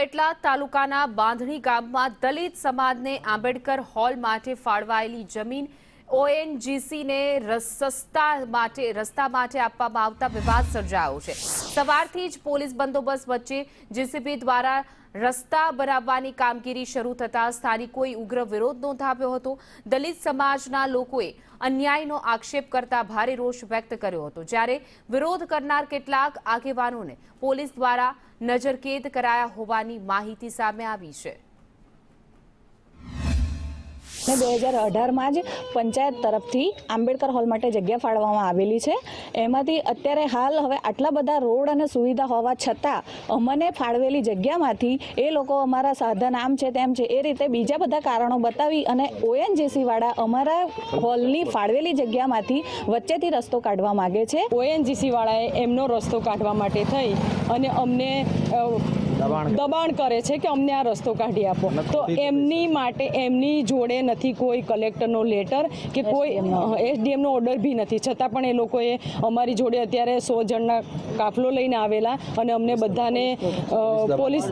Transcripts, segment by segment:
પેટલાદ તાલુકાના બાંધણી ગામમાં દલિત સમાજને આંબેડકર હોલ માટે ફાળવાયેલી જમીન ઓએનજીસીને રસ્તા માટે આપવામાં આવતા વિવાદ સર્જાયો છે। સવારથી જ પોલીસ બંદોબસ્ત વચ્ચે જેસીબી દ્વારા રસ્તા બનાવવાની કામગીરી શરૂ થતા સ્થાનિકોએ ઉગ્ર વિરોધ નોંધાવ્યો હતો। દલિત સમાજના લોકોએ અન્યાયનો આક્ષેપ કરતા ભારે રોષ વ્યક્ત કર્યો હતો, જ્યારે વિરોધ કરનાર કેટલાક આગેવાનોને પોલીસ દ્વારા નજરકેદ કરાયા હોવાની માહિતી સામે આવી છે। 2018 જ પંચાયત તરફથી આંબેડકર હોલ માટે જગ્યા ફાળવવામાં આવેલી છે। એમાંથી અત્યારે હાલ હવે આટલા બધા રોડ અને સુવિધા હોવા છતાં અમને ફાળવેલી જગ્યામાંથી એ લોકો અમારા સાધન આમ છે તેમ છે એ રીતે બીજા બધા કારણો બતાવી અને ઓએનજીસી વાળા અમારા હોલની ફાળવેલી જગ્યામાંથી વચ્ચેથી રસ્તો કાઢવા માંગે છે। ઓએનજીસી વાળાએ એમનો રસ્તો કાઢવા માટે થઈ અને અમને દબાણ કરે છે કે અમને આ રસ્તો કાઢી આપો, તો એમની માટે એમની જોડે નથી કોઈ કલેક્ટરનો લેટર કે કોઈ એસડીએમનો ઓર્ડર બી નથી, છતાં પણ એ લોકોએ અમારી જોડે અત્યારે 100 જણના કાફલો લઈને આવેલા અને અમને બધાને પોલીસ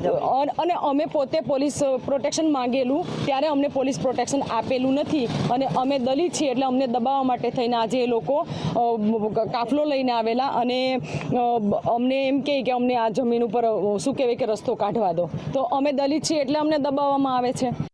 અને અમે પોતે પોલીસ પ્રોટેક્શન માંગેલું ત્યારે અમને પોલીસ પ્રોટેક્શન આપેલું નથી અને અમે દલિત છીએ એટલે અમને દબાવવા માટે થઈને આજે એ લોકો કાફલો લઈને આવેલા અને અમને એમ કહે કે અમને આ જમીન ઉપર શું કહેવાય કે રસ્તો કાઢવા દો, તો અમે દલિત છીએ એટલે અમને દબાવવામાં આવે છે।